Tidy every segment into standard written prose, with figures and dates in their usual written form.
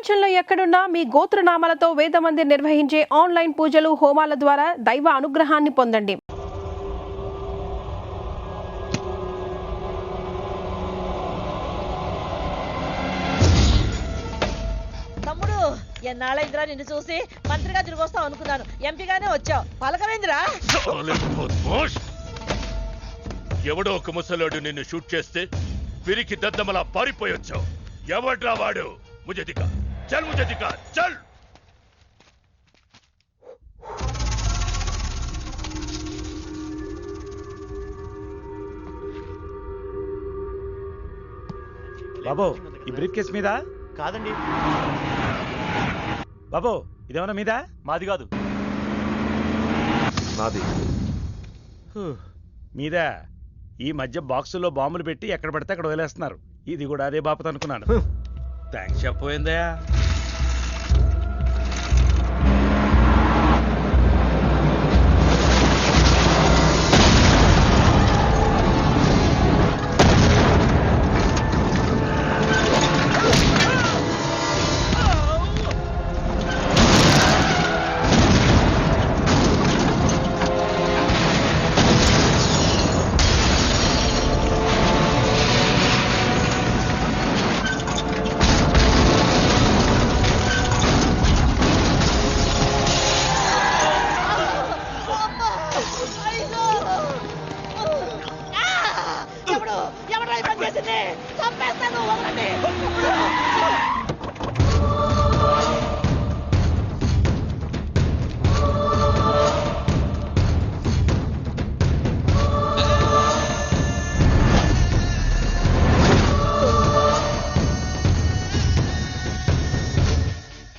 ప్రపంచంలో ఎక్కడున్నా మీ గోత్రనామాలతో వేదమందిర్ నిర్వహించే ఆన్లైన్ పూజలు హోమాల ద్వారా దైవ అనుగ్రహాన్ని పొందండి. తమ్ముడు, ఎన్నాళ్ళైందిరా నిన్ను చూసి. మంత్రిగా తిరిగి వస్తావు అనుకున్నాను, ఎంపీగానే వచ్చావు. పలకవేందిరా? ఎవడో ఒక ముసలోడు నిన్ను షూట్ చేస్తే పిరికి దద్దమలా పారిపోయొచ్చావు. ఎవడ్రా వాడు? ముझे दिखा, चल मुझे दिखा, चल. బాబు, ఈ బ్రీఫ్ కేస్ మీద కాదండి. బాబు, ఇదేమన్నా మీద? మాది కాదు. మాది మీద. ఈ మధ్య బాక్సుల్లో బాంబులు పెట్టి ఎక్కడ పడితే అక్కడ వదిలేస్తున్నారు. ఇది కూడా అదే బాపత అనుకున్నాను. థ్యాంక్స్ చెప్పపోయిందా?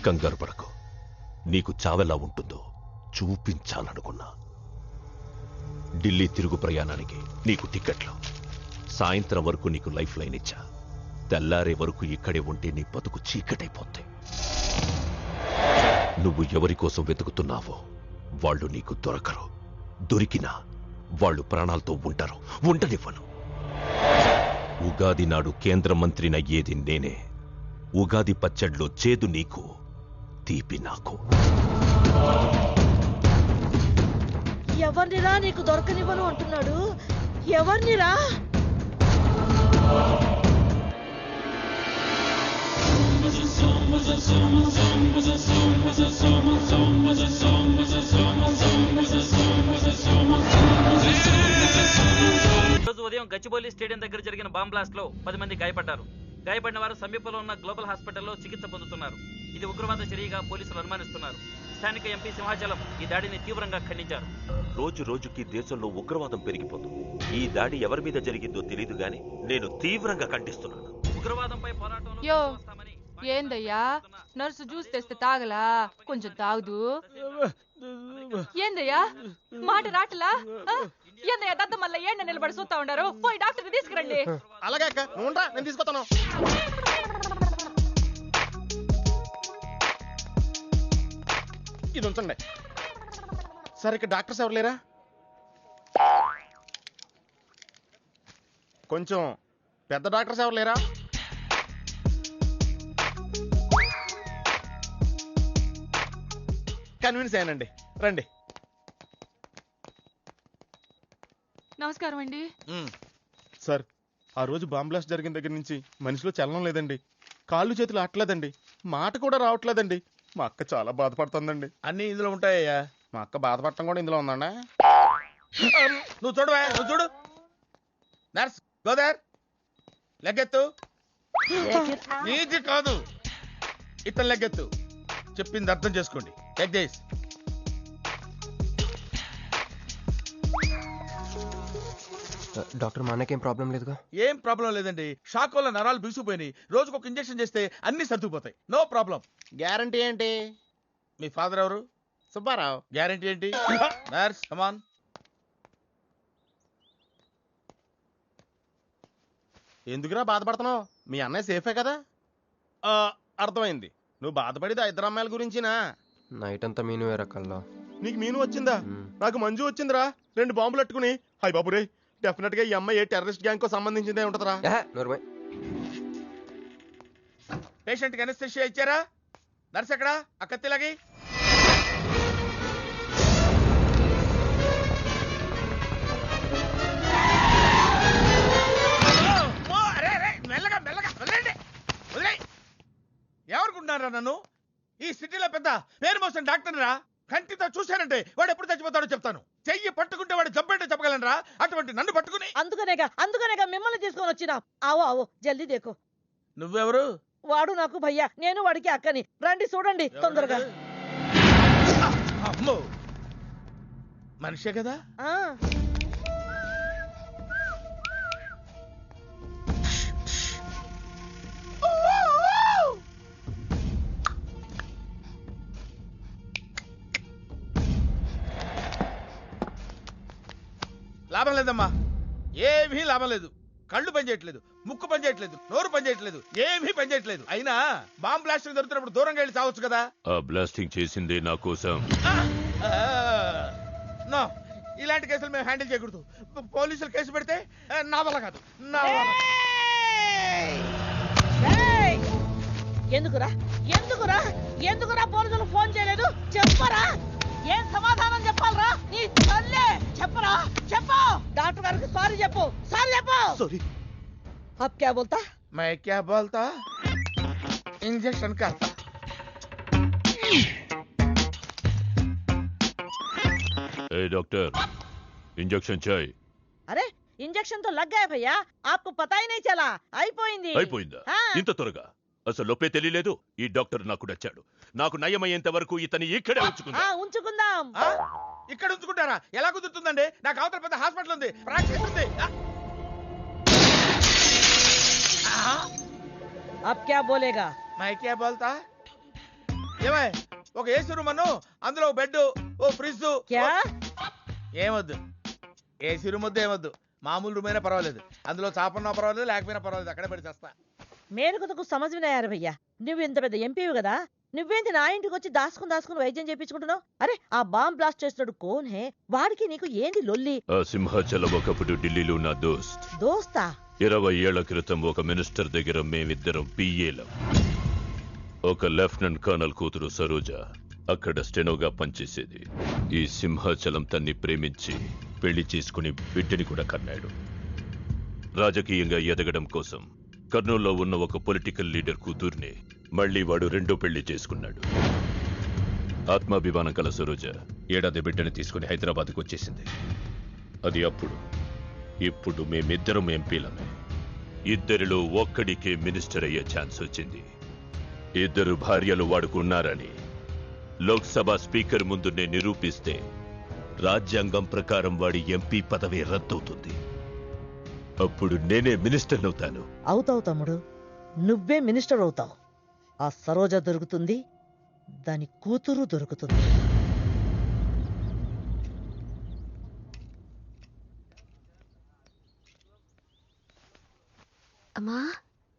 కంగారు పడకు. నీకు చావెలా ఉంటుందో చూపించాలనుకున్నా. ఢిల్లీ తిరుగు ప్రయాణానికి నీకు టిక్కెట్లు. సాయంత్రం వరకు నీకు లైఫ్ లైన్ ఇచ్చా. తెల్లారే వరకు ఇక్కడే ఉంటే నీ బతుకు చీకటైపోద్ది. నువ్వు ఎవరి కోసం వెతుకుతున్నావో వాళ్ళు నీకు దొరకరు. దొరికినా వాళ్ళు ప్రాణాలతో ఉంటారు. ఉండనివ్వను. ఉగాది నాడు కేంద్ర మంత్రినయ్యేది నేనే. ఉగాది పచ్చడ్లో చేదు నీకు, తీపి నాకు. ఎవరినిరా నీకు దొరకనివ్వను అంటున్నాడు? ఎవరినిరా? రోజు ఉదయం గచ్చిబౌలి స్టేడియం దగ్గర జరిగిన బాంబ్ బ్లాస్ట్ లో 10 మంది గాయపడ్డారు. గాయపడిన వారు సమీపంలో ఉన్న గ్లోబల్ హాస్పిటల్లో చికిత్స పొందుతున్నారు. ఇది ఉగ్రవాద చర్యగా పోలీసులు అనుమానిస్తున్నారు. స్థానిక ఎంపీ సింహాచలం ఈ దాడిని తీవ్రంగా ఖండించారు. రోజు రోజుకి దేశంలో ఉగ్రవాదం పెరిగిపోతుంది. ఈ దాడి ఎవరి మీద జరిగిందో తెలియదు గాని నేను తీవ్రంగా ఖండిస్తున్నాను. ఉగ్రవాదంపై పోరాటంలో యో ఏందయ్యా, నర్సు జ్యూస్ తెస్తే తాగలా? కొంచెం తాగుదు. ఏందయ్యా మాట రాటలా? ఏందయ్యా దద్ద మళ్ళీ ఏండ నిలబడి చూస్తా ఉండారు? పోయి డాక్టర్ తీసుకురండి. అలాగే అక్క, నువ్వు నేను తీసుకొస్తాను. ఇది ఉంచండి. సరే, ఇక్కడ డాక్టర్స్ ఎవరు లేరా? కొంచెం పెద్ద డాక్టర్స్ ఎవరు లేరా? కన్విన్స్ అయ్యానండి, రండి. నమస్కారం అండి. సార్, ఆ రోజు బాంబ్ బ్లాస్ట్ జరిగిన దగ్గర నుంచి మనిషిలో చలనం లేదండి. కాళ్ళు చేతులు ఆటలేదండి. మాట కూడా రావట్లేదండి. మా అక్క చాలా బాధపడుతుందండి. అన్ని ఇందులో ఉంటాయ్యా. మా అక్క బాధపడటం కూడా ఇందులో ఉందండి. నువ్వు చూడవా, నువ్వు చూడు. నర్స్ గోదర్, లెగ్గెత్తు. నీది కాదు, ఇతను లెగ్గెత్తు. చెప్పింది అర్థం చేసుకోండి. Take this. డాక్టర్, మా అన్నకేం ప్రాబ్లం లేదుగా? ఏం ప్రాబ్లం లేదండి. షాక్ వల్ల నరాలు బిగుసిపోయినాయి. రోజుకు ఒక ఇంజెక్షన్ చేస్తే అన్ని సర్దుకుపోతాయి. No problem. గ్యారంటీ ఏంటి? మీ ఫాదర్ ఎవరు? సుబ్బారావు. గ్యారంటీ ఏంటి? నర్స్ కమాన్. ఎందుకురా బాధపడుతున్నావు? మీ అన్నయ్య సేఫే కదా? అర్థమైంది. నువ్వు బాధపడేది ఆ ఇద్దరు అమ్మాయిల గురించినా? నైట్ అంతా మీను రకాల్లో. నీకు మీను వచ్చిందా? నాకు మంజు వచ్చిందిరా. 2 బాంబులు అట్టుకుని. హాయ్ బాబు రే, డెఫినెట్ గా ఈ అమ్మాయి ఏ టెర్రరిస్ట్ గ్యాంగ్ కో సంబంధించిందే ఉంటదరా. నోర్మై. పేషెంట్ కి అనస్థెషియా ఇచ్చారా? నర్స్ ఎక్కడా? ఆ కత్తిలాగి. మెల్లగా మెల్లగా వదిలేండి, వదిలేయ్. ఏమనుకుంటున్నారా నన్ను? ఈ సిటీలో పెద్ద పేరు మోసిన డాక్టర్ రా. కంటితో చూశానంటే వాడు ఎప్పుడు చచ్చిపోతాడో చెప్తాను. చెయ్యి పట్టుకుంటే వాడు జబ్బేంటో చెప్పగలనరా? అటువంటి నన్ను పట్టుకుని. అందుకనేగా మిమ్మల్ని తీసుకొని వచ్చినా. ఆవో ఆవో జల్దీ దేకో. నువ్వెవరు? వాడు నాకు భయ్యా, నేను వాడికి అక్కని. రండి చూడండి తొందరగా. అమ్మో, మనిషే కదా? ఆ లాభం లేదమ్మా, ఏమీ లాభం లేదు. కళ్ళు పనిచేయట్లేదు, ముక్కు పనిచేయట్లేదు, నోరు పనిచేయట్లేదు, ఏమీ పనిచేయట్లేదు. అయినా బాంబ్ బ్లాస్టింగ్ దొరుకుతున్నప్పుడు దూరంగా వెళ్ళి చావచ్చు కదా. ఆ బ్లాస్టింగ్ చేసిందే నా కోసం. నో, ఇలాంటి కేసులు మేము హ్యాండిల్ చేయకూడదు. పోలీసులు కేసు పెడితే నా వల్ల కాదు, నా వల్ల. ఎందుకురా ఎందుకురా ఎందుకురా పోలీసులు ఫోన్ చేయలేదు? చెప్పరా, ఏం సమాధానం చెప్పాలరా? నీ తల్లే చెప్పరా, చెప్పు. డాక్టర్ గారికి సారీ చెప్పు, సారీ చెప్పు. సారీ. अब क्या बोलता? मैं क्या बोलता? इंजेक्शन करता. ए डॉक्टर, इंजेक्शन चाहिए. अरे इंजेक्शन तो लग गया भैया, आपको पता ही नहीं चला. అయిపోయింది. అయిపోయిందా? ఇంత త్వరగా? అసలు లోపే తెలియలేదు. ఈ డాక్టర్ నాకు నచ్చాడు. నాకు నయమయ్యేంత వరకు ఇతని ఇక్కడే ఉంచుకుందాం. ఇక్కడ ఉంచుకుంటారా? ఎలా కుదురుతుందండి? నాకు అవతల పెద్ద హాస్పిటల్ ఉంది, ప్రాక్టీస్ ఉంది. अब क्या बोलेगा? मैं क्या बोलता? ఏమై, ఒక ఏసీ రూమ్ అను, అందులో బెడ్, ఓ ఫ్రిడ్జ్. क्या? ఏమొద్దు, ఏసీ రూమ్ వద్దు, ఏమొద్దు. మామూలు రూమ్ అయినా పర్వాలేదు, అందులో చాపన్నా పర్వాలేదు, లేకపోయినా పర్వాలేదు, అక్కడే పడి చేస్తా. మేరకు కొత్తకు సమజ్ వినాయారు భయ్యా. నువ్వు ఇంత పెద్ద ఎంపీవి కదా, నువ్వేంటి నా ఇంటికి వచ్చి దాసుకుని వైద్యం చేయించుకుంటున్నావు? అరే ఆ బాంబ్ బ్లాస్ట్ చేస్తున్నాడు కోన్ హే, వాడికి నీకు ఏంది లొల్లి? ఆ సింహాచలం ఒకప్పుడు ఢిల్లీలో నా దోస్తా 20 ఏళ్ల క్రితం ఒక మినిస్టర్ దగ్గర మేమిద్దరం పిఏలం. ఒక లెఫ్టినెంట్ కర్నల్ కూతురు సరోజ అక్కడ స్టెనోగా పనిచేసేది. ఈ సింహాచలం తన్ని ప్రేమించి పెళ్లి చేసుకుని బిడ్డని కూడా కన్నాడు. రాజకీయంగా ఎదగడం కోసం కర్నూల్లో ఉన్న ఒక పొలిటికల్ లీడర్ కూతుర్ని మళ్లీ వాడు రెండో పెళ్లి చేసుకున్నాడు. ఆత్మాభిమానం కల సరోజ ఏడాది బిడ్డని తీసుకుని హైదరాబాద్కు వచ్చేసింది. అది అప్పుడు. ఇప్పుడు మేమిద్దరం ఎంపీలమే. ఇద్దరిలో ఒక్కడికే మినిస్టర్ అయ్యే ఛాన్స్ వచ్చింది. ఇద్దరు భార్యలు వాడుకున్నారని లోక్సభ స్పీకర్ ముందు నేను నిరూపిస్తే రాజ్యాంగం ప్రకారం వాడి ఎంపీ పదవి రద్దవుతుంది. అప్పుడు నేనే మినిస్టర్ అవుతాను. అవుతావు తమ్ముడు, నువ్వే మినిస్టర్ అవుతావు. ఆ సరోజ దొరుకుతుంది, దాని కూతురు దొరుకుతుంది. అమ్మా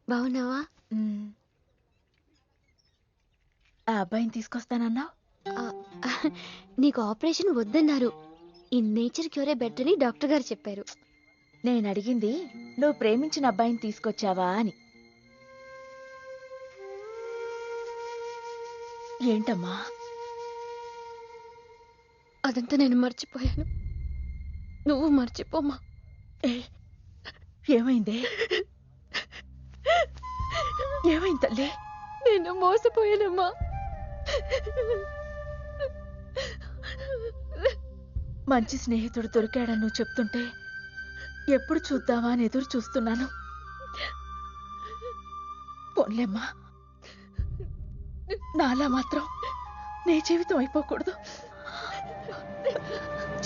బాగున్నావా? ఆ అబ్బాయిని తీసుకొస్తానన్నావు. నీకు ఆపరేషన్ వద్దన్నారు. ఈ నేచర్ క్యూరే బెటర్ అని డాక్టర్ గారు చెప్పారు. నేను అడిగింది నువ్వు ప్రేమించిన అబ్బాయిని తీసుకొచ్చావా అని. ఏంటమ్మా? అదంతా నేను మర్చిపోయాను, నువ్వు మర్చిపోమ్మా. ఏమైందే? ఏమైంది తల్లి? నేను మోసపోయానమ్మా. మంచి స్నేహితుడు దొరికాడని నువ్వు చెప్తుంటే ఎప్పుడు చూద్దామా అని ఎదురు చూస్తున్నాను. పోన్లేమ్మా, నాలా మాత్రం నీ జీవితం అయిపోకూడదు.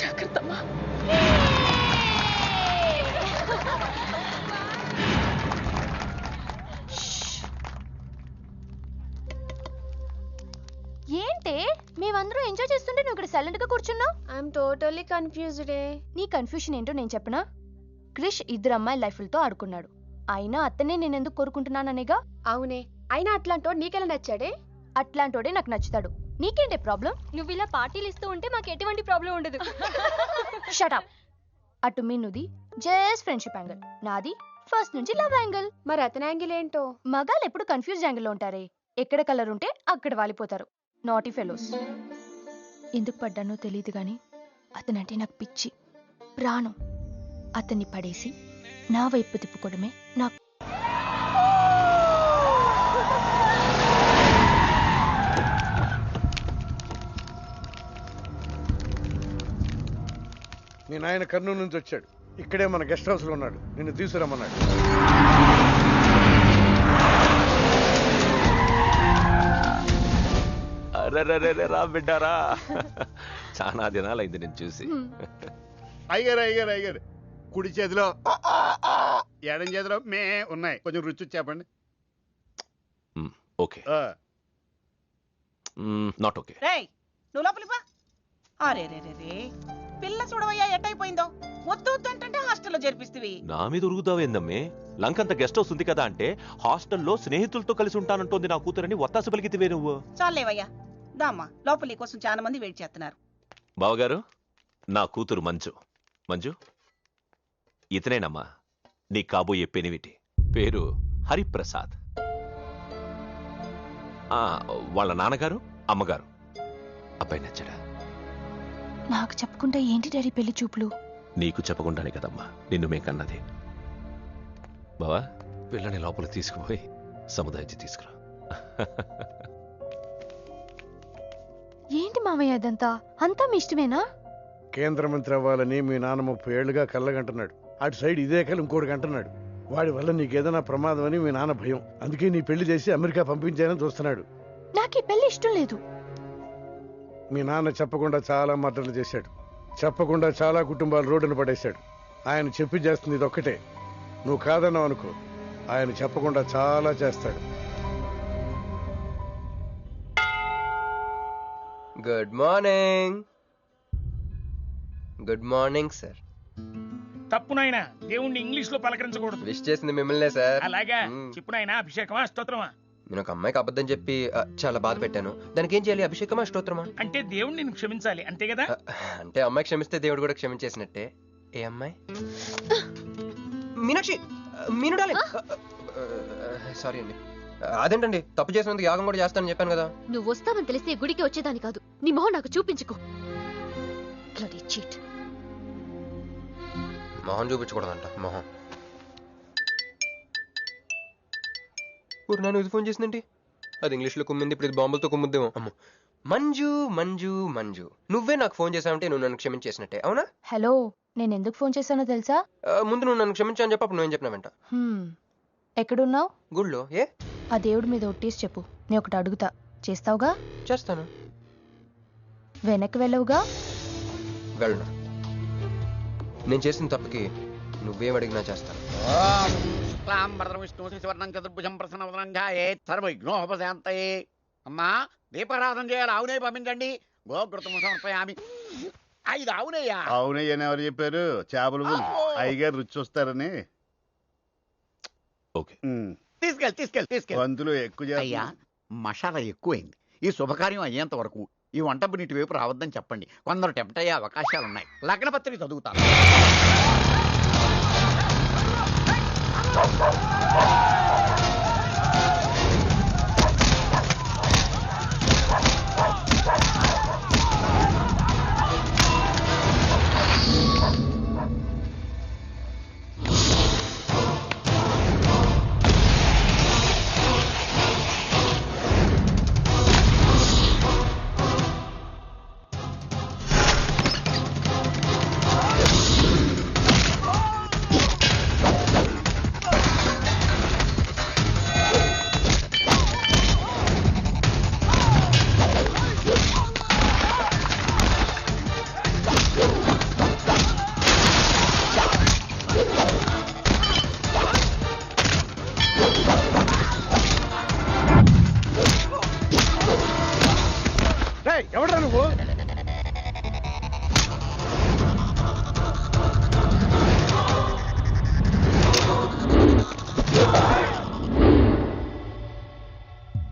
జాగ్రత్తమ్మా. ఏంటే మేమందరం ఎంజాయ్ చేస్తుంటే నువ్వు ఇక్కడ సైలెంట్ గా కూర్చున్నావు? I'm totally confused. నీ కన్ఫ్యూషన్ ఏంటో నేను చెప్పనా? క్రిష్ ఇద్దరు అమ్మాయి లైఫ్లతో ఆడుకున్నాడు. అయినా అతనే నేనెందుకు కోరుకుంటున్నాననేగా. అవునే, అయినా అట్లాంటోడు నీకెలా నచ్చాడే? అట్లాంటోడే నాకు నచ్చుతాడు. నీకేంటే ప్రాబ్లం? నువ్వు ఇలా పార్టీలు ఇస్తూ ఉంటే మాకు ఎటువంటి ప్రాబ్లం ఉండదు. Shut up. అటు మీనుది జస్ట్ ఫ్రెండ్షిప్ యాంగిల్, నాది ఫస్ట్ నుంచి లవ్ యాంగిల్. మరి అతని యాంగిల్ ఏంటో? మగాళ్ళు ఎప్పుడు కన్ఫ్యూజ్ యాంగిల్ లో ఉంటారే. ఎక్కడ కలర్ ఉంటే అక్కడ వాలిపోతారు. Naughty fellows. ఎందుకు పడ్డానో తెలియదు కానీ అతనంటే నాకు పిచ్చి, ప్రాణం. అతన్ని పడేసి నా వైపు తిప్పుకోవడమే నాకు. మీ నాయన కర్నూలు నుంచి వచ్చాడు. ఇక్కడే మన గెస్ట్ హౌస్ లో ఉన్నాడు. నిన్ను తీసుకురమ్మన్నాడు. అరే రా బిడ్డారా, చాలా దినాలైంది నేను చూసి. అయ్యారు కుడి చేతిలో ఎడం చేతిలో మే ఉన్నాయి. కొంచెం రుచి చెప్పండి. Okay, not okay. రేయ్ నువ్వు లోపలిపా. అరే రే రే పిల్ల చూడవయ్యా ఎట్టయిపోయిందో. వద్దు వద్దు అంటే హాస్టల్లో చేర్పిస్తేవి. నా మీద ఉరుగుతావేందమ్మే? లంకంత గెస్ట్ హౌస్ ఉంది కదా అంటే హాస్టల్లో స్నేహితులతో కలిసి ఉంటానంటోంది నా కూతురని ఒత్తాసు పలికితివే నువ్వు. చాలేవయ్యా, దామ్మా లోపల నీ కోసం చాలా మంది వెయిట్ చేస్తున్నారు. బావగారు, నా కూతురు మంజు. మంజు, ఇతనేనమ్మా నీ కాబోయే పెనివిటి. పేరు హరిప్రసాద్. వాళ్ళ నాన్నగారు అమ్మగారు. అబ్బాయి నచ్చడా? నాకు చెప్పకుండా ఏంటి డాడీ పెళ్లి చూపులు? నీకు చెప్పకుండానే కదమ్మా నిన్ను మే కన్నది. బావా, పిల్లని లోపల తీసుకుపోయి సముదాయించి తీసుకురా. ఏంటి మామయ్య ఇదంతా? అంతా మీ ఇష్టమేనా? కేంద్ర మంత్రి అవ్వాలని మీ నాన్న 30 ఏళ్లుగా కళ్ళగంటున్నాడు. అటు సైడ్ ఇదే కళ్ళు ఇంకోటి అంటున్నాడు. వాడి వల్ల నీకేదైనా ప్రమాదం అని మీ నాన్న భయం. అందుకే నీ పెళ్లి చేసి అమెరికా పంపించాలని చూస్తున్నాడు. నాకు ఈ పెళ్లి ఇష్టం లేదు. మీ నాన్న చెప్పకుండా చాలా మర్డర్లు చేశాడు. చెప్పకుండా చాలా కుటుంబాలు రోడ్డును పడేశాడు. ఆయన చెప్పి చేస్తుంది ఇది ఒక్కటే. నువ్వు కాదన్నావు అనుకో, ఆయన చెప్పకుండా చాలా చేస్తాడు. Good morning. Good morning sir. తప్పు నాయనా, దేవుణ్ణి ఇంగ్లీష్ లో పలకరించకూడదు. విష్ చేసింది మిమ్మల్నే సార్. అలాగా చెప్పు నాయనా. అభిషేకమా స్తోత్రమా? నేను ఒక అమ్మాయికి అబద్ధం చెప్పి చాలా బాధ పెట్టాను. దానికి ఏం చేయాలి? అభిషేకమా స్తోత్రమా? అంటే దేవుణ్ణి నిన్ను క్షమించాలి అంతే కదా? అంటే అమ్మాయి క్షమిస్తే దేవుడు కూడా క్షమించేసినట్టే. ఏ అమ్మాయి? మీనాక్షి, మీనుడాలి. సారీ అండి. అదేంటండి, తప్పు చేసినందుకు యాగం కూడా చేస్తానని చెప్పాను కదా. నువ్వు వస్తావని తెలిస్తే గుడికి వచ్చేదాని కాదు. నీ మొహం నాకు చూపించుకో. మొహం చూపించకూడదంట. మొహం నన్ను ఇది ఫోన్ చేసిందండి. అది ఇంగ్లీష్లో కుమ్మింది, ఇప్పుడు ఇది బాంబులతో కుమ్ముద్దేమో. అమ్మో. మంజు మంజు మంజు, నువ్వే నాకు ఫోన్ చేసావంటే నువ్వు నన్ను క్షమించేసినట్టే, అవునా? హలో, నేను ఎందుకు ఫోన్ చేశానో తెలుసా? ముందు నువ్వు నన్ను క్షమించా అని చెప్పి అప్పుడు నువ్వేం చెప్పినావంట. ఎక్కడున్నావు? గుళ్ళో. ఏ? ఆ దేవుడి మీద ఒట్టేసి చెప్పు. నేను ఒకటి అడుగుతా, చేస్తావుగా? చేస్తాను. వెనక్కి వెళ్ళవుగా? వెళ్ళను. నేను చేసిన తప్పుకి నువ్వేం అడిగినా చేస్తాను. అమ్మా, దీపారాధన చేయాలి. ఆవునే పంపించండి. గోకృతము సమర్పయామి. 5 ఆవునయ్యా. అవునయ్యని ఎవరు చెప్పారు? చేపలు అయ్యగారు రుచి చూస్తారని. ఓకే, తీసుకెళ్ళి వంతులు ఎక్కువ అయ్యా. మసాలా ఎక్కువైంది. ఈ శుభకార్యం అయ్యేంత వరకు ఈ వంట నీటి వైపు రావద్దని చెప్పండి. కొందరు టెంప్ట్ అయ్యే అవకాశాలున్నాయి. లగ్నపత్రిక చదువుతాను. ఎవడరా నువ్వు?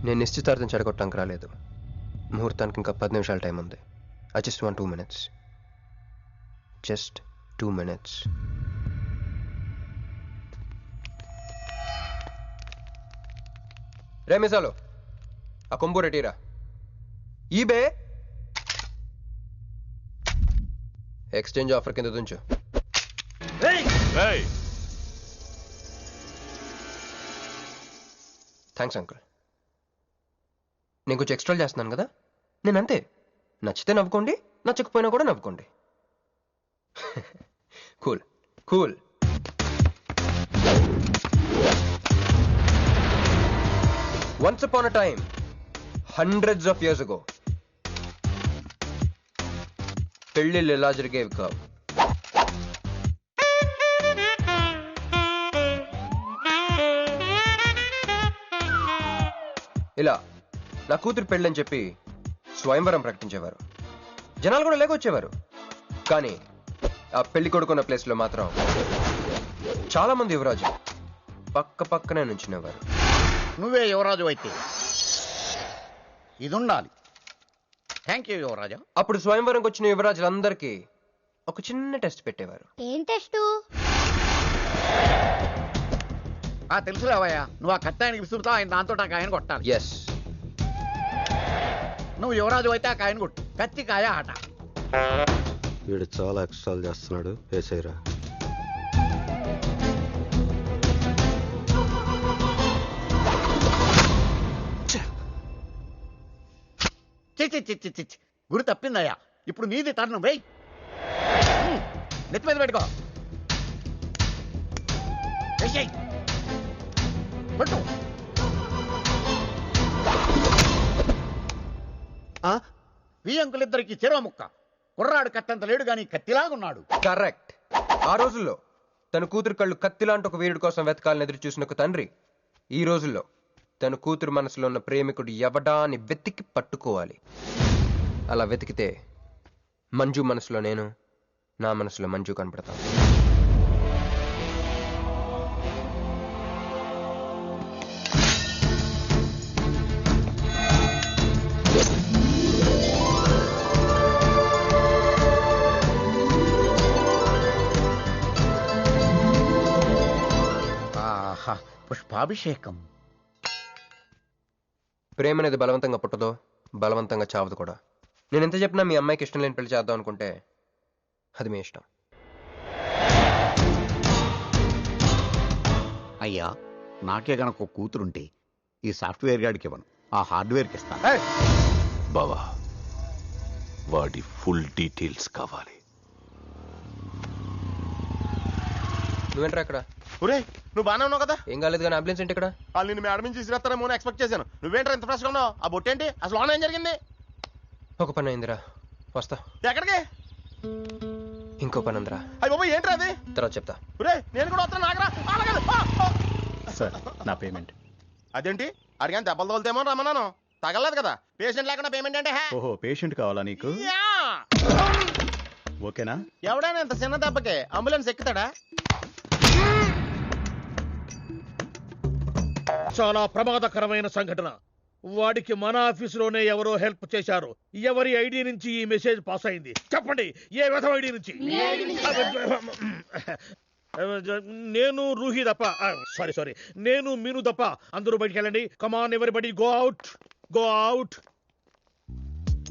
నేను నిశ్చితార్థం చెడగొట్టడానికి రాలేదు. ముహూర్తానికి ఇంకా 10 నిమిషాల టైం ఉంది. I just want 2 minutes. Just 2 minutes. రే మిసాలు, ఆ కొంబు రెటీరా ఈ బే ఎక్స్చేంజ్ ఆఫర్ కింద తుంచు థ్యాంక్స్ అంకుల్ నేను కొంచెం ఎక్స్ట్రా చేస్తున్నాను కదా నేను అంతే నచ్చితే నవ్వుకోండి నచ్చకపోయినా కూడా నవ్వుకోండి cool cool once upon a time hundreds of years ago పెళ్ళిళ్ళు ఎలా జరిగేవి కావు ఇలా నా కూతురు పెళ్ళని చెప్పి స్వయంవరం ప్రకటించేవారు జనాలు కూడా లేకొచ్చేవారు కానీ ఆ పెళ్లి కొడుకున్న ప్లేస్లో మాత్రం చాలా మంది యువరాజు పక్క పక్కనే నుంచునేవారు. నువ్వే యువరాజు అయితే ఇది ఉండాలి. థ్యాంక్ యూ యువరాజా. అప్పుడు స్వయంవరంకి వచ్చిన యువరాజులందరికీ ఒక చిన్న టెస్ట్ పెట్టేవారు. ఏం టెస్ట్? తెలుసులేవయ్యా, నువ్వు ఆ కత్తాయనికి విసురుతావు, ఆయన దాంతో ఆ కాయను కొట్టాలి. ఎస్, నువ్వు యువరాజు అయితే ఆ కాయను కొట్టు. కత్తి కాయ ఆట. వీడు చాలా ఎక్స్ట్రాలు చేస్తున్నాడు. వేసేయరా. చిచ్చి గురి తప్పిందయ్యా. ఇప్పుడు నీది టర్న్. వెయ్, నెత్తి మీద పెట్టుకో. పట్టు. ఈ అంకులిద్దరికి చెరవ ముక్క. కుర్రాడు కత్తంత లేడు గాని కత్తిలాగున్నాడు. కరెక్ట్. ఆ రోజుల్లో తన కూతురు కళ్ళు కత్తిలాంటి ఒక వీరుడి కోసం వెతకాలని ఎదురు చూసిన ఒక తండ్రి ఈ రోజుల్లో తన కూతురు మనసులో ఉన్న ప్రేమికుడు ఎవడా అని వెతికి పట్టుకోవాలి. అలా వెతికితే మంజు మనసులో నేను, నా మనసులో మంజు కనపడతాను. పుష్పాభిషేకం. ప్రేమ అనేది బలవంతంగా పుట్టదో, బలవంతంగా చావదు కూడా. నేను ఎంత చెప్పినా మీ అమ్మాయికి ఇష్టం లేని పెళ్లి చేద్దాం అనుకుంటే అది మీ ఇష్టం. అయ్యా, నాకే గనక ఒక కూతురుంటే ఈ సాఫ్ట్వేర్ గాడికి ఇవ్వను, ఆ హార్డ్వేర్కి ఇస్తాను. బావా, వాడి ఫుల్ డీటెయిల్స్ కావాలి. నువ్వేంట్రా అక్కడ? ఒరే, నువ్వు బాగానే ఉన్నావు కదా? ఏం కాలేదు కానీ అంబులెన్స్ ఏంటి ఇక్కడ? వాళ్ళు నిన్ను మేడం నుంచి తీసుకురాస్తారేమో అని ఎక్స్పెక్ట్ చేశాను. నువ్వేంట్రా ఇంత ఫ్రెష్గా ఉన్నావు? ఆ బొట్టేంటి? అసలు లోన్ ఏం జరిగింది? ఒక పని అయిందిరా, వస్తా. ఎక్కడికి? ఇంకో పని ఉందిరా. అయ్యి బాబు, ఏంట్రా అది? తర్వాత చెప్తా. ఒరే, నేను కూడా వస్తాను. నాగరా సార్, నా పేమెంట్. అదేంటి? అడిగాను దెబ్బలు తోలుతేమో రమ్మన్నాను. తగలలేదు కదా. పేషెంట్ లేకుండా పేమెంట్ అంటే? ఓహో, పేషెంట్ కావాలా నీకు? ఓకేనా? ఎవడైనా ఇంత చిన్న దెబ్బకే అంబులెన్స్ ఎక్కుతాడా? చాలా ప్రమాదకరమైన సంఘటన. వాడికి మన ఆఫీసులోనే ఎవరో హెల్ప్ చేశారు. ఎవరి ఐడి నుంచి ఈ మెసేజ్ పాస్ అయింది? చెప్పండి, ఏ విధం ఐడి నుంచి? నేను రూహి తప్ప, సారీ, నేను మీను తప్ప అందరూ బయటికి వెళ్ళండి. కమాన్ ఎవరిబడి, గో అవుట్, గో అవుట్.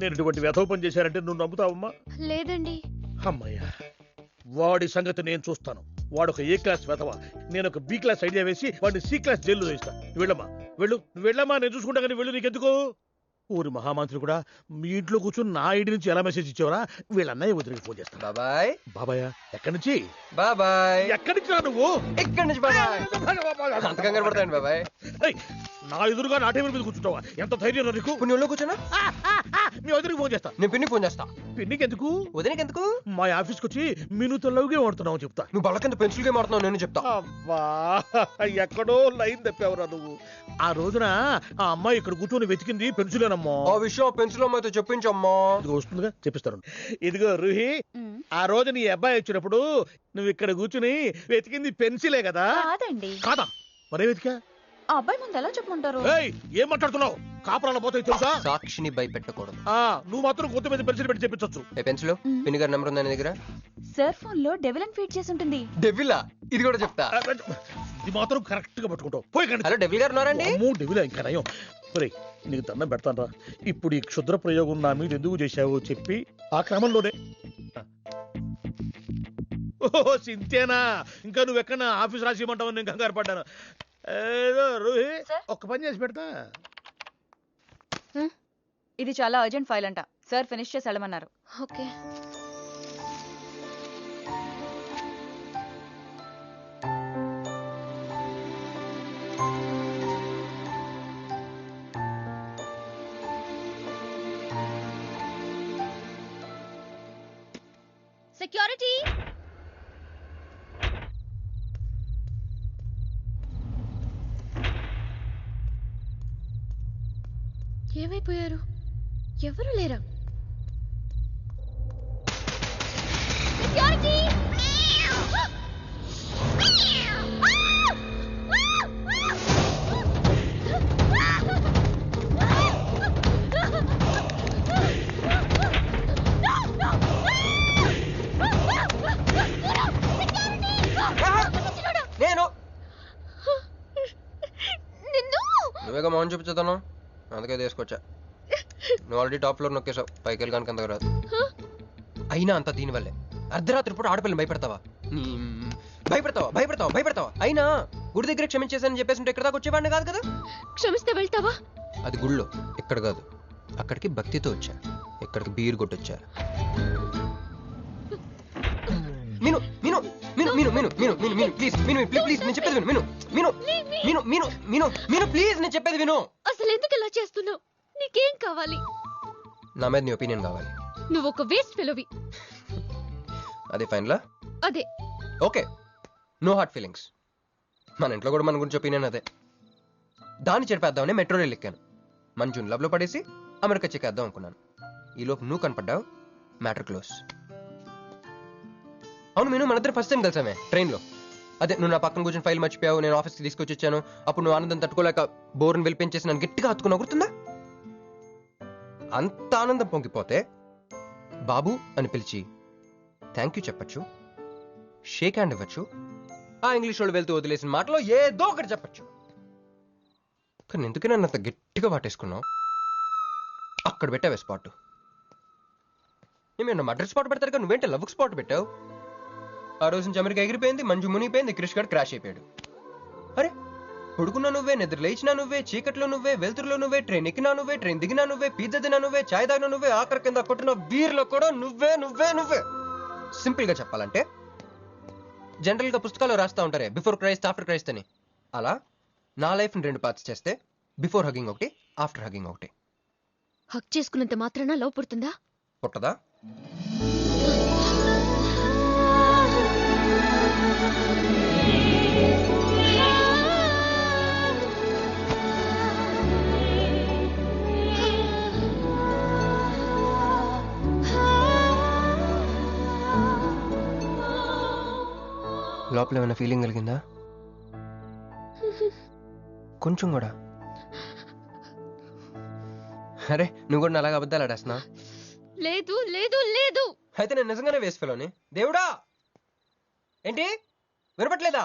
నేను ఇటువంటి వ్యధవ పని చేశానంటే నువ్వు నమ్ముతావమ్మా? లేదండి. అమ్మయ్యా, వాడి సంగతి నేను చూస్తాను. వాడు ఒక ఏ క్లాస్ వెధవ, నేను ఒక బి క్లాస్ ఐడియా వేసి వాడిని సి క్లాస్ జైల్లో వేస్తా. వెళ్ళమ్మా, వెళ్ళమ్మా, నేను చూసుకుంటా. కానీ వెళ్ళు, నీకెందుకు? ఊరి మహామంత్రి కూడా మీ ఇంట్లో కూర్చొని నా ఐడి నుంచి ఎలా మెసేజ్ ఇచ్చావరా? వీళ్ళన్నయ్య వదిలికి ఫోన్ చేస్తాను. బాబాయ్. బాబాయ్ ఎక్కడి నుంచి? బాబాయ్. ఎక్కడి నుంచి రా నువ్వు? ఎక్కడి నుంచి బాబాయ్? అంత కంగారు పడతాయండి బాబాయ్. నా ఎదురుగా నా టేబుల్ మీద కూర్చుంటావా? ఎంత ధైర్యం నీకు? నువ్వు ఒళ్ళో కూర్చున్నా? మీ వదిలికి ఫోన్ చేస్తా. నేను పిన్నికి ఫోన్ చేస్తా. పిన్నికి ఎందుకు? వదిలికి ఎందుకు? మా ఆఫీస్కి వచ్చి మీనుతో లవ్ గేమ్ ఆడుతున్నావు చెప్తా. నువ్వు బల్ల కింద పెన్సిల్ గేమ్ ఆడుతున్నావు నేను చెప్తా. అబ్బా, ఎక్కడో లైన్ తప్పావురా నువ్వు. ఆ రోజున ఆ అమ్మాయి ఇక్కడ కూర్చొని వెతికింది పెన్సిలేనమ్మా. ఆ విషయం పెన్సిల్ అమ్మాయితో చెప్పించమ్మా. ఇది వస్తుందిగా, చెప్పిస్తాను. ఇదిగో రూహి, ఆ రోజు నీ అబ్బాయి వచ్చినప్పుడు నువ్వు ఇక్కడ కూర్చుని వెతికింది పెన్సిలే కదా? కాదండి. కాదా? మరే వెతికా? ఆ అబ్బాయి ముందు ఎలా చెప్పమంటారు? ఏం మాట్లాడుతున్నావు? కాపురాల పోతాయి తెలుసా? సాక్షిని భయపెట్టకూడదు. నువ్వు మాత్రం కొత్త మీద పెన్సిల్ పెట్టి చెప్పించచ్చు. పెన్సిల్ పిన్ని గారి నెంబర్ ఉందా నీ దగ్గర? సార్ ఫోన్ లో డెవిల్ అని ఫీడ్ చేసి ఉంటుంది. డెవిలా? ఇది కూడా చెప్తా. ఇది మాత్రం కరెక్ట్ గా పట్టుకుంటావు. పోయి హలో, డెవిల్ గారు ఉన్నారండి? డెవిల్ ఇంకా నయం. ఒరేయ్, నీకు దండం పెడతానరా. ఇప్పుడు ఈ క్షుద్ర ప్రయోగం నా మీద ఎందుకు చేశావో చెప్పి ఆ క్రమంలోనే. ఓహో సింతేనా, ఇంకా నువ్వెక్కడ ఆఫీస్ రాసి ఇవ్వమంటావు, నేను కంగారు పడ్డాను. ఏదో రోహి ఒక్క పని చేసి పెడతా. ఇది చాలా అర్జెంట్ ఫైల్ అంట, సార్ ఫినిష్ చేసి వెళ్ళమన్నారు. ఓకే. సెక్యూరిటీ. ఏమైపోయారు? ఎవరు లేరా? సెక్యూరిటీ. నేను నువ్వేగా మౌన్ చూపించుతాను, అందుకే తీసుకొచ్చా. నువ్వు ఆల్రెడీ టాప్ ఫ్లోర్ నొక్కేసావు, పైకి వెళ్ళి కనుక అంతకు రాదు. అయినా అంత దీనివల్లే అర్ధరాత్రి పూట ఆడపిల్లని భయపెడతావా? భయపెడతావా? అయినా గుడి దగ్గర క్షమించేసానని చెప్పేసి ఇక్కడ దాకా వచ్చేవాడిని కాదు కదా. క్షమిస్తే వెళ్తావా? అది గుళ్ళో, ఇక్కడ కాదు. అక్కడికి భక్తితో వచ్చా, ఇక్కడికి బీర్ కొట్టొచ్చా. మీను మీను మీను మీను మీను మీను మీను మీను ప్లీజ్ మీను ప్లీజ్ నేను చెప్పేది విను. మీను మీను మీను మీను మీను ప్లీజ్ నేను చెప్పేది విను. అసలు ఎందుకు ఇలా చేస్తున్నావు? నీకేం కావాలి? నా మీద నీ ఒపీనియన్ కావాలి. నువ్వు ఒక వేస్ట్ ఫెలోవి. అదే ఫైనలా? అదే. Okay, no hard feelings. మన ఇంట్లో కూడా మన గురించి ఒపీనియన్ అదే. దాన్ని చెరిపేద్దామని మెట్రో రైల్ ఎక్కాను. మంజుని లవ్లో పడేసి అమెరికా చెక్కేద్దాం అనుకున్నాను. ఈలోపు నువ్వు కనపడ్డావు, మ్యాటర్ క్లోజ్. అవును మీను, మన ఇద్దరు ఫస్ట్ టైం కలిసామే ట్రైన్లో. అదే నువ్వు నా పక్కన కూర్చొని ఫైల్ మర్చిపోయావు, నేను ఆఫీస్కి తీసుకొచ్చి వచ్చాను. అప్పుడు నువ్వు ఆనందం తట్టుకోలేక బోర్ని వెళ్ళిపించేసి నన్ను గట్టిగా హత్తుకున్నావు, గుర్తుందా? అంత ఆనందం పొంగిపోతే బాబు అని పిలిచి థ్యాంక్ యూ చెప్పచ్చు, షేక్ హ్యాండ్ ఇవ్వచ్చు, ఆ ఇంగ్లీష్ వాళ్ళు వెళ్తూ వదిలేసిన మాటలో ఏదో ఒకటి చెప్పచ్చు. కానీ ఎందుకు నన్ను అంత గట్టిగా వాటేసుకున్నావు? అక్కడ పెట్టావే స్పాట్. ఏమన్నా మర్డర్ స్పాట్ పెడతారు కదా, నువ్వేంటే లవ్ స్పాట్ పెట్టావు. ఆ రోజు నుంచి అమెరికా ఎగిరిపోయింది, మంజు మునిగిపోయింది, క్రిష్ గారు క్రాష్ అయిపోయాడు. అరే పడుకున్నా నువ్వే, నిద్ర లేచినా నువ్వే, చీకట్లో నువ్వే, వెలుతురులో నువ్వే, ట్రైన్ ఎక్కినా నువ్వే, ట్రైన్ దిగినా నువ్వే, పిజ్జా తినా నువ్వే, చాయ్ తాగినా నువ్వే, ఆఖరి కింద కొట్టిన బీర్లో కూడా నువ్వే నువ్వే నువ్వే. సింపుల్ గా చెప్పాలంటే జనరల్ గా పుస్తకాలు రాస్తా ఉంటారే బిఫోర్ క్రైస్ట్ ఆఫ్టర్ క్రైస్ట్ అని, అలా నా లైఫ్ ని 2 పార్ట్స్ చేస్తే బిఫోర్ హగింగ్ ఒకటి, ఆఫ్టర్ హగింగ్ ఒకటి. హక్ చేసుకున్నంత మాత్రాన లవ్ పుడుతుందా? పుట్టదా? లోపల ఏమైనా ఫీలింగ్ కలిగిందా? కొంచెం కూడా? అరే నువ్వు కూడా అలాగ అబద్ధాలు ఆడేస్తున్నా? లేదు లేదు లేదు. అయితే నేను నిజంగానే వేస్ట్ ఫెలోని. దేవుడా, ఏంటి వినపట్లేదా?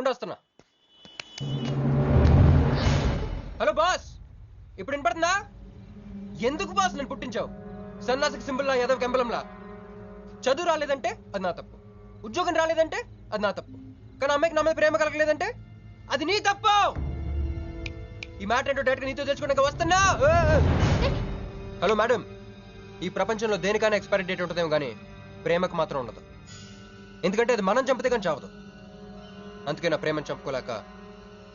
ఉండొస్తున్నా. హలో బాస్, ఇప్పుడు వినపడుతుందా? ఎందుకు బాస్ నేను పుట్టించావు? సన్నాసికి సింబల్లా, యాదవ్ కెంబలంలా. చదువు రాలేదంటే అది నా తప్పు, ఉద్యోగం రాలేదంటే అది నా తప్పు, కానీ అమ్మాయికి నా మీద ప్రేమ కలగలేదంటే అది నీ తప్పు. ఈ మ్యాటర్ ఏంటో డైరెక్ట్గా నీతో తెలుసుకోవడానికి వస్తున్నా. హలో మేడం, ఈ ప్రపంచంలో దేనికైనా ఎక్స్పైరీ డేట్ ఉంటుందేమో కానీ ప్రేమకు మాత్రం ఉండదు. ఎందుకంటే అది మనం చంపితే కానీ చావదు. అందుకే నా ప్రేమను చంపుకోలేక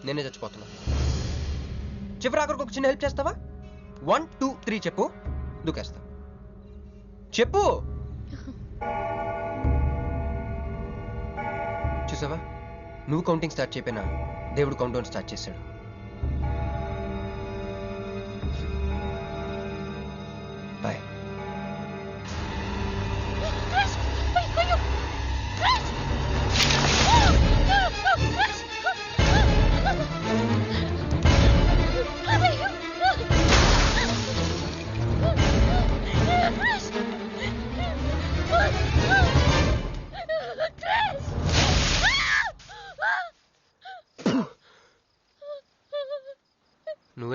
నేనే చచ్చిపోతున్నా. చివరి ఆఖరికి ఒక చిన్న హెల్ప్ చేస్తావా? 1 2 3 చెప్పు, దూకేస్తా. చెప్పు. చూసావా, నువ్వు కౌంటింగ్ స్టార్ట్ చేయపోయినా దేవుడు కౌంట్ డౌన్ స్టార్ట్ చేశాడు. బాయ్.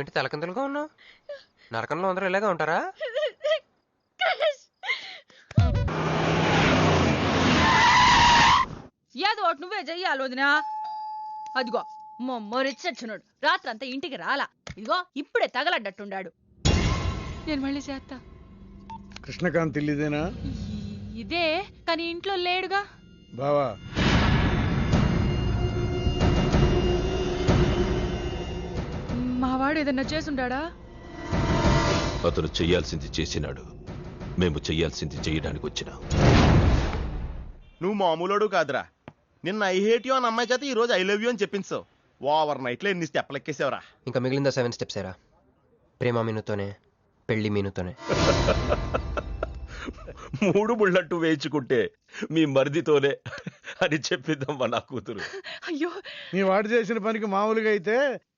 నువ్వేంటి తలకిందులుగా ఉన్నావు? నరకంలో అందరూ ఇలాగే ఉంటారా? ఏదో ఒకటి నువ్వే చెయ్యాలి వదినా. అదిగో మొమ్మరిచ్చచ్చున్నాడు, రాత్రంతా ఇంటికి రాలా. ఇదిగో ఇప్పుడే తగలడ్డట్టుండాడు. నేను మళ్ళీ చేస్తా. కృష్ణకాంత్ ఇల్లుదేనా? ఇదే, కానీ ఇంట్లో లేడుగా. బావా, మావాడు ఏదన్నా చేసుండాడా? అతను చెయ్యాల్సింది చేసినాడు. మేము చెయ్యాల్సింది చేయడానికి వచ్చినా. నువ్వు మామూలోడు కాదురా. నిన్న ఐ హేట్ యూ అని అమ్మాయి చేత ఈ రోజు ఐ లవ్ యూ అని చెప్పించావు. ఓవర్ నైట్ లో ఎన్ని స్టెప్లు ఎక్కేసావురా. ఇంకా మిగిలిందా 7 స్టెప్స్ ఏరా? ప్రేమ మీనుతోనే, పెళ్లి మీనుతోనే. 3 ముళ్ళట్టు వేయించుకుంటే మీ మరిదితోనే అని చెప్పిద్దమ్మా నా కూతురు. అయ్యో, నీ వాడు చేసిన పనికి మామూలుగా అయితే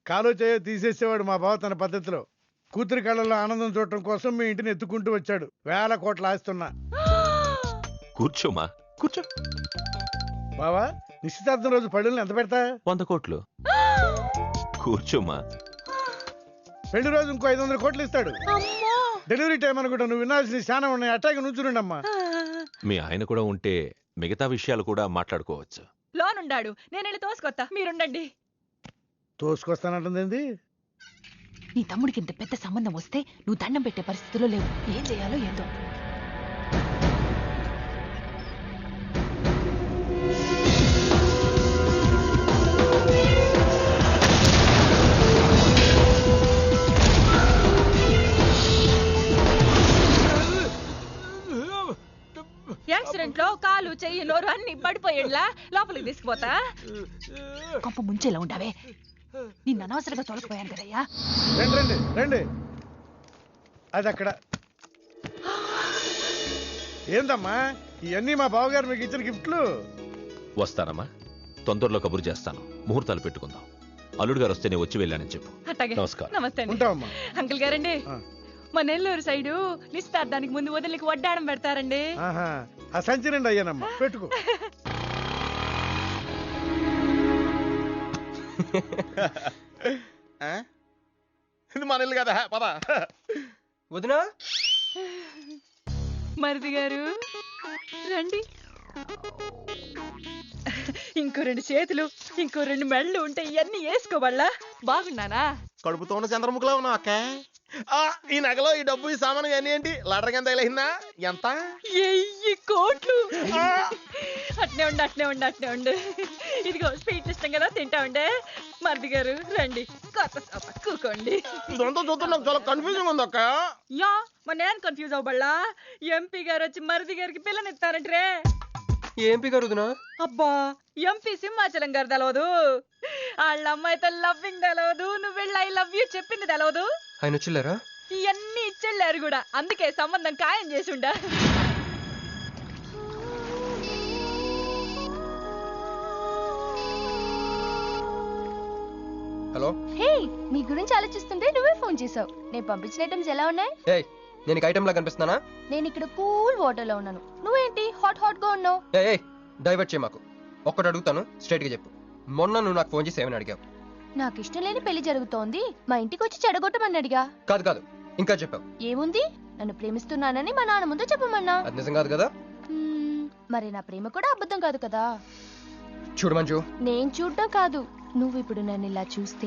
కాలో చేయో తీసేసేవాడు మా బావ తన పద్ధతిలో. కూతురి కళ్ళలో ఆనందం చూడటం కోసం మీ ఇంటిని ఎత్తుకుంటూ వచ్చాడు. 1000 కోట్లు ఆస్తున్నా. కూర్చోమా, కూర్చో. బావా, నిశ్చితార్థం రోజు పళ్ళుల్ని ఎంత పెడతా? 100 కోట్లు. కూర్చోమా. పెళ్లి రోజు ఇంకో 500 కోట్లు ఇస్తాడు. డెలివరీ టైం అనుకుంటా. నువ్వు వినాల్సిన చాలా ఉన్నాయి. అట్టాగే నుంచుండమ్మా. మీ ఆయన కూడా ఉంటే మిగతా విషయాలు కూడా మాట్లాడుకోవచ్చు. లోనుండాడు, నేను వెళ్ళి తోసుకొత్తా, మీరుండండి. తోసుకొస్తానంటుంది. నీ తమ్ముడికి ఇంత పెద్ద సంబంధం వస్తే నువ్వు దండం పెట్టే పరిస్థితిలో లేవు. ఏం చేయాలో ఏందో. యాక్సిడెంట్ లో కాలు, చెయ్యి, నోరు అన్ని పడిపోయేలా లోపలికి తీసుకుపోతా. కొంప ముంచేలా ఉండవే. నిన్న అనవసరంగా తోలకపోయాను కదయ్యా. రండి రండి రండి. అది అక్కడ. ఏందమ్మా ఇవన్నీ మా బావగారు మీకు ఇచ్చిన గిఫ్ట్లు? వస్తానమ్మా, తొందరలో కబురు చేస్తాను. ముహూర్తాలు పెట్టుకుందాం. అల్లుడు గారు వస్తే నేను వచ్చి వెళ్ళానని చెప్పు. అట్టాగే. నమస్కారం. నమస్తే అండి. ఉంటావమ్మా. అంకుల్ గారండి, మా నెల్లూరు సైడు నిశ్చితార్థానికి ముందు వదిలికి వడ్డాడం పెడతారండి. ఆ సంచి నిండి అయ్యానమ్మా, పెట్టుకో. ఇది మన ఇల్లు కదా, పద. వదినా, మరిది గారు రండి. ఇంకో 2 చేతులు, ఇంకో 2 మెళ్ళు ఉంటే ఇవన్నీ వేసుకోవాలా? బాగున్నానా? కడుపుతో ఉన్న చంద్రముఖిలో ఉన్నావు అక్క. ఈ నగలో ఈ డబ్బు ఈ సామాను అన్ని ఏంటి? లడర్ కింద తగిలిందా? ఎంత? 1000 కోట్లు. అట్నే ఉండు, అట్నే ఉండు, అట్నే ఉండు. ఇదిగో స్వీట్ ఇష్టం కదా, తింటా ఉండే. మరిది గారు రండి, కొత్త సోఫా కూకోండి. ఇదంతా చూస్తే నాకు చాలా కన్ఫ్యూజింగ్ ఉంది అక్క. యా, మరి నేను కన్ఫ్యూజ్ అవ్వబల్లా. ఎంపీ గారు వచ్చి మరిది గారికి పిల్లనిస్తారంటే. ఎంపీ గారు వదినా? అబ్బా, ఎంపీ సింహాచలం గారు తెలవదు? వాళ్ళ అమ్మాయితో లవ్వింగ్ తెలవదు, నువ్వు వెళ్ళి ఐ లవ్ యూ చెప్పింది తెలవదు. ఆయన వచ్చిల్లారా? ఇవన్నీ ఇచ్చెళ్ళారు కూడా, అందుకే సంబంధం ఖాయం చేసుండా. హలో. హే, నీ గురించి ఆలోచిస్తుంటే నువ్వే ఫోన్ చేసావు. నేను పంపించిన ఐటమ్స్ ఎలా ఉన్నాయి? ఏయ్, నేను నీకు ఐటమ్ లా కనిపిస్తున్నానా? నేను ఇక్కడ కూల్ వాటర్ లో ఉన్నాను, నువ్వేంటి హాట్ హాట్ గా ఉన్నావు? ఏయ్, డైవర్ట్ చేయ మాకు. ఒక్కటి అడుగుతాను, స్ట్రైట్ గా చెప్పు. మొన్న నువ్వు నాకు ఫోన్ చేసి ఏమని అడిగావు? నాకు ఇష్టం లేని పెళ్లి జరుగుతోంది, మా ఇంటికి వచ్చి చెడగొట్టమని అడిగా. కాదు కాదు, ఇంకా చెప్పావు. ఏముంది, నన్ను ప్రేమిస్తున్నానని మా నాన్న ముందు చెప్పమన్నా. అది నిజం కాదు కదా? మరి నా ప్రేమ కూడా అబద్ధం కాదు కదా? చూడు మంజు, నేను చూడటం కాదు, నువ్వు ఇప్పుడు నన్ను ఇలా చూస్తే